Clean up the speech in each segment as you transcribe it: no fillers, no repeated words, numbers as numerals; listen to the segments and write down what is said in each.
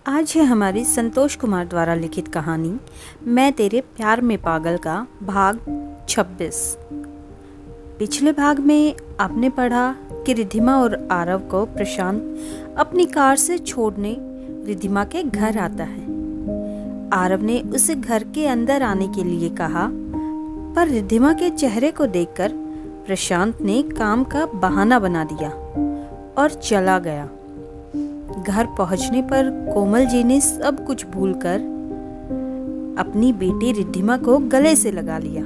आज है हमारी संतोष कुमार द्वारा लिखित कहानी मैं तेरे प्यार में पागल का भाग 26। पिछले भाग में आपने पढ़ा कि रिद्धिमा और आरव को प्रशांत अपनी कार से छोड़ने रिद्धिमा के घर आता है। आरव ने उसे घर के अंदर आने के लिए कहा, पर रिद्धिमा के चेहरे को देखकर प्रशांत ने काम का बहाना बना दिया और चला गया। घर पहुंचने पर कोमल जी ने सब कुछ भूलकर अपनी बेटी रिद्धिमा को गले से लगा लिया,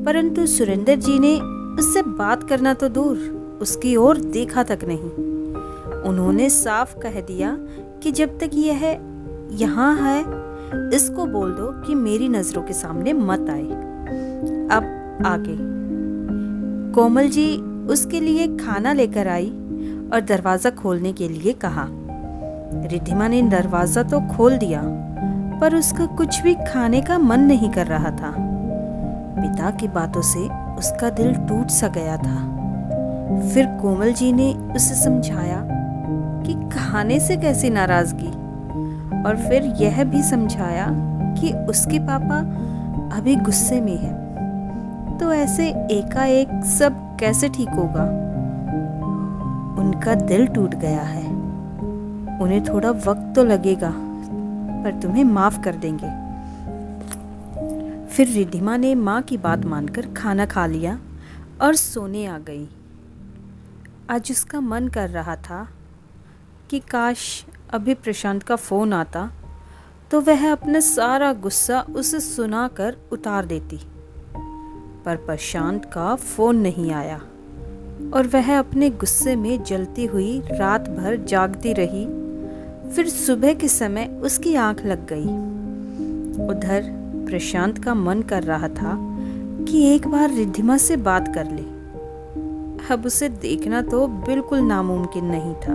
परंतु सुरेंद्र जी ने उससे बात करना तो दूर उसकी ओर देखा तक नहीं। उन्होंने साफ कह दिया कि जब तक यह यहाँ है इसको बोल दो कि मेरी नजरों के सामने मत आए। अब आगे कोमल जी उसके लिए खाना लेकर आई और दरवाजा खोलने के लिए कहा। रिद्धिमा ने दरवाजा तो खोल दिया, पर उसका कुछ भी खाने का मन नहीं कर रहा था। पिता की बातों से उसका दिल टूट सा गया था। फिर कोमल जी ने उसे समझाया कि खाने से कैसी नाराजगी, और फिर यह भी समझाया कि उसके पापा अभी गुस्से में हैं, तो ऐसे एकाएक सब कैसे ठीक होगा। उनका दिल टूट गया है, उन्हें थोड़ा वक्त तो लगेगा, पर तुम्हें माफ कर देंगे। फिर रिद्धिमा ने माँ की बात मानकर खाना खा लिया और सोने आ गई। आज उसका मन कर रहा था कि काश अभी प्रशांत का फ़ोन आता तो वह अपना सारा गुस्सा उसे सुनाकर उतार देती, पर प्रशांत का फ़ोन नहीं आया और वह अपने गुस्से में जलती हुई रात भर जागती रही। फिर सुबह के समय उसकी आंख लग गई। उधर प्रशांत का मन कर रहा था कि एक बार रिद्धिमा से बात कर ले। अब उसे देखना तो बिल्कुल नामुमकिन नहीं था।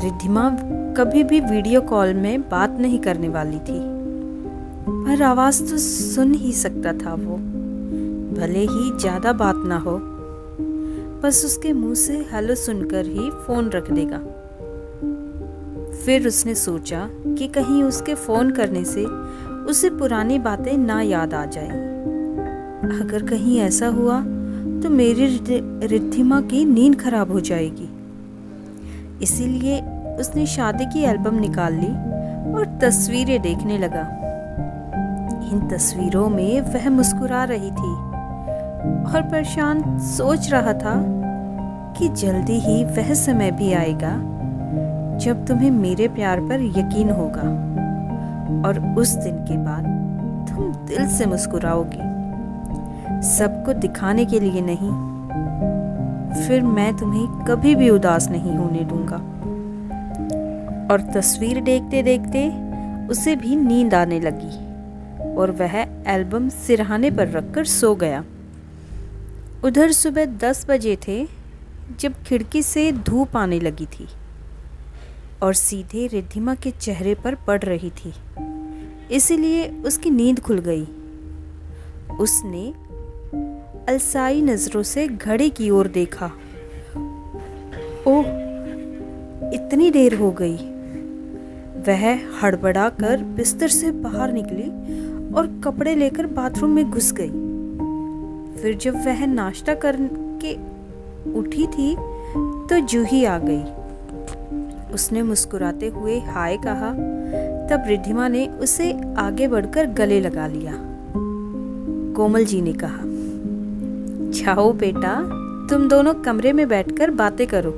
रिद्धिमा कभी भी वीडियो कॉल में बात नहीं करने वाली थी, पर आवाज तो सुन ही सकता था वो, भले ही ज्यादा बात ना हो। बस उसके मुंह से हेलो सुनकर ही फोन रख देगा। फिर उसने सोचा कि कहीं उसके फोन करने से उसे पुरानी बातें ना याद आ जाए। अगर कहीं ऐसा हुआ तो मेरी रिद्धिमा की नींद खराब हो जाएगी। इसीलिए उसने शादी की एल्बम निकाल ली और तस्वीरें देखने लगा। इन तस्वीरों में वह मुस्कुरा रही थी और प्रशांत सोच रहा था कि जल्दी ही वह समय भी आएगा जब तुम्हें मेरे प्यार पर यकीन होगा, और उस दिन के बाद तुम दिल से मुस्कुराओगी, सबको दिखाने के लिए नहीं। फिर मैं तुम्हें कभी भी उदास नहीं होने दूंगा। और तस्वीर देखते देखते उसे भी नींद आने लगी और वह एल्बम सिरहाने पर रखकर सो गया। उधर सुबह 10 बजे थे जब खिड़की से धूप आने लगी थी और सीधे रिद्धिमा के चेहरे पर पड़ रही थी, इसीलिए उसकी नींद खुल गई। उसने अलसाई नजरों से घड़ी की ओर देखा। ओह, इतनी देर हो गई। वह हड़बड़ा कर बिस्तर से बाहर निकली और कपड़े लेकर बाथरूम में घुस गई। फिर जब वह नाश्ता करके उठी थी तो जूही आ गई। उसने मुस्कुराते हुए हाय कहा, तब रिद्धिमा ने उसे आगे बढ़कर गले लगा लिया। कोमल जी ने कहा, जाओ बेटा, तुम दोनों कमरे में बैठकर बातें करो,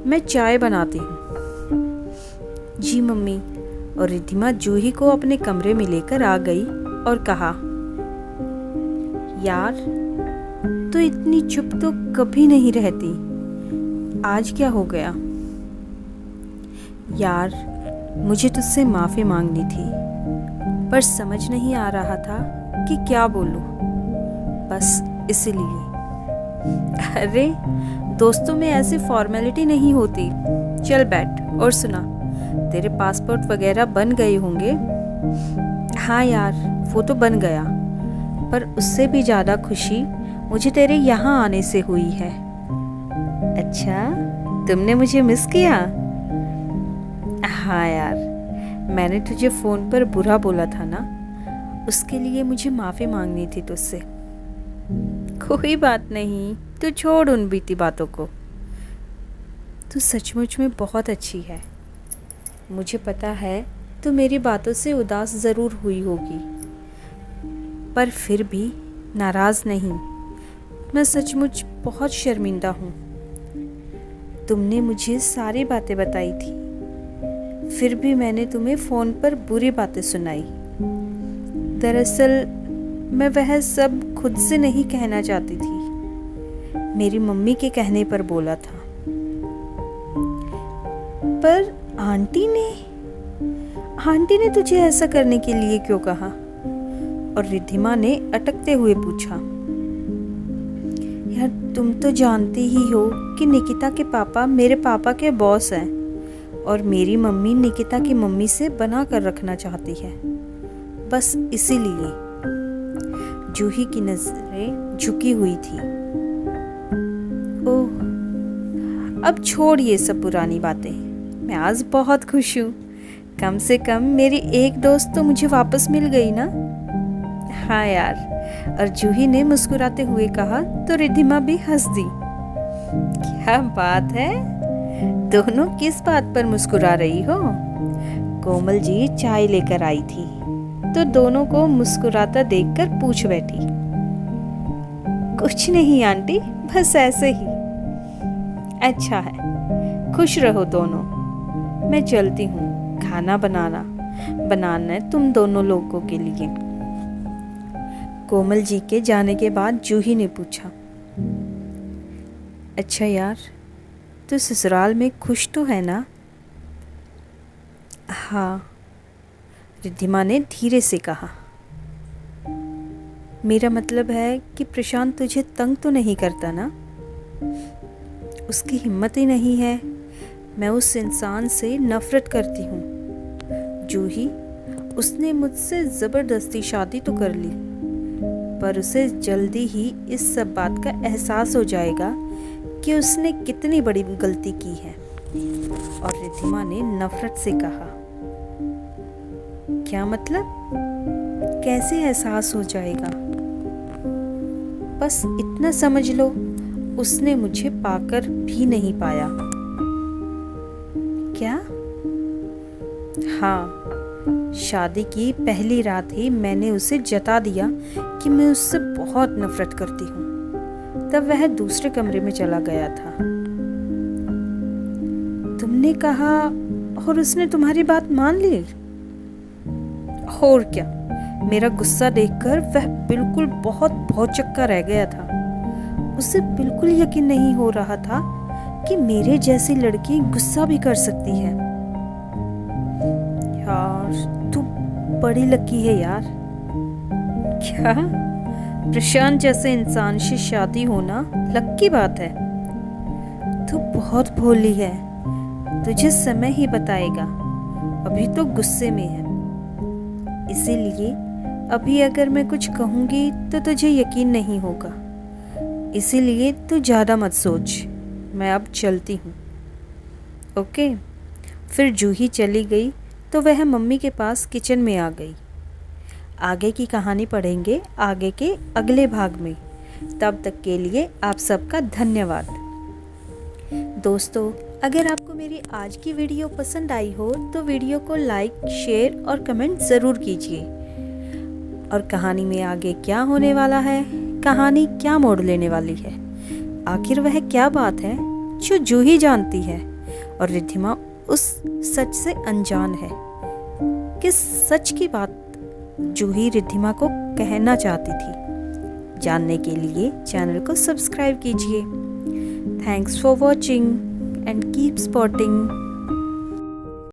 मैं चाय बनाती हूँ। जी मम्मी। और रिद्धिमा जूही को अपने कमरे में लेकर आ गई और कहा, यार तो इतनी चुप तो कभी नहीं रहती, आज क्या हो गया? यार मुझे तुझसे माफ़ी मांगनी थी, पर समझ नहीं आ रहा था कि क्या बोलूं, बस इसलिए। अरे दोस्तों में ऐसी फॉर्मेलिटी नहीं होती। चल बैठ और सुना, तेरे पासपोर्ट वगैरह बन गए होंगे। हाँ यार, वो तो बन गया, पर उससे भी ज़्यादा खुशी मुझे तेरे यहाँ आने से हुई है। अच्छा, तुमने मुझे मिस किया? हाँ यार, मैंने तुझे फ़ोन पर बुरा बोला था ना, उसके लिए मुझे माफ़ी मांगनी थी तुझसे। कोई बात नहीं, तू छोड़ उन बीती बातों को। तू सचमुच में बहुत अच्छी है। मुझे पता है तू मेरी बातों से उदास ज़रूर हुई होगी, पर फिर भी नाराज़ नहीं। मैं सचमुच बहुत शर्मिंदा हूँ। तुमने मुझे सारी बातें बताई थी, फिर भी मैंने तुम्हें फ़ोन पर बुरी बातें सुनाई। दरअसल मैं वह सब खुद से नहीं कहना चाहती थी, मेरी मम्मी के कहने पर बोला था। पर आंटी ने तुझे ऐसा करने के लिए क्यों कहा? और रिद्धिमा ने अटकते हुए पूछा। यार, तुम तो जानती ही हो कि निकिता के पापा मेरे पापा के बॉस हैं और मेरी मम्मी निकिता की मम्मी से बना कर रखना चाहती है। बस इसीलिए जूही की नजरें झुकी हुई थी। ओह, अब छोड़ ये सब पुरानी बातें। मैं आज बहुत खुश हूँ। कम से कम मेरी एक दोस्त तो मुझे वापस मिल गई ना। हाँ यार, और जूही ने मुस्कुराते हुए कहा तो रिद्धिमा भी हंस दी। क्या बात है, दोनों किस बात पर मुस्कुरा रही हो? कोमल जी चाय लेकर आई थी तो दोनों को मुस्कुराता देखकर पूछ बैठी। कुछ नहीं आंटी, बस ऐसे ही। अच्छा है, खुश रहो दोनों। मैं चलती हूँ, खाना बनाना है तुम दोनों लोगों के लिए। कोमल जी के जाने के बाद जूही ने पूछा, अच्छा यार, तू ससुराल में खुश तो है ना? हाँ, रिद्धिमा ने धीरे से कहा। मेरा मतलब है कि प्रशांत तुझे तंग तो नहीं करता ना? उसकी हिम्मत ही नहीं है। मैं उस इंसान से नफरत करती हूँ। जूही, उसने मुझसे ज़बरदस्ती शादी तो कर ली, पर उसे जल्दी ही इस सब बात का एहसास हो जाएगा कि उसने कितनी बड़ी गलती की है। और रिद्धिमा ने नफरत से कहा। क्या मतलब? कैसे एहसास हो जाएगा? बस इतना समझ लो, उसने मुझे पाकर भी नहीं पाया। क्या? हाँ, शादी की पहली रात ही मैंने उसे जता दिया कि मैं उससे बहुत नफरत करती हूँ। तब वह दूसरे कमरे में चला गया था। तुमने कहा और उसने तुम्हारी बात मान ली? और क्या, मेरा गुस्सा देखकर वह बिल्कुल बहुत भौचक्का रह गया था। उसे बिल्कुल यकीन नहीं हो रहा था कि मेरे जैसी लड़की गुस्सा भी कर सकती है। यार, तू बड़ी लकी है यार। क्या? प्रशांत जैसे इंसान से शादी होना लक की बात है? तू बहुत भोली है, तुझे समय ही बताएगा। अभी तो गुस्से में है, इसीलिए अभी अगर मैं कुछ कहूँगी तो तुझे यकीन नहीं होगा। इसीलिए तू ज़्यादा मत सोच। मैं अब चलती हूँ। ओके। फिर जूही चली गई तो वह मम्मी के पास किचन में आ गई। आगे की कहानी पढ़ेंगे आगे के अगले भाग में। तब तक के लिए आप सबका धन्यवाद। दोस्तों, अगर आपको मेरी आज की वीडियो पसंद आई हो तो वीडियो को लाइक, शेयर और कमेंट ज़रूर कीजिए। और कहानी में आगे क्या होने वाला है, कहानी क्या मोड़ लेने वाली है, आखिर वह क्या बात है जो जूही जानती है और रिद्धिमा उस सच से अनजान है। किस सच की बात जूही रिद्धिमा को कहना चाहती थी? जानने के लिए चैनल को सब्सक्राइब कीजिए। Thanks for watching and keep spotting.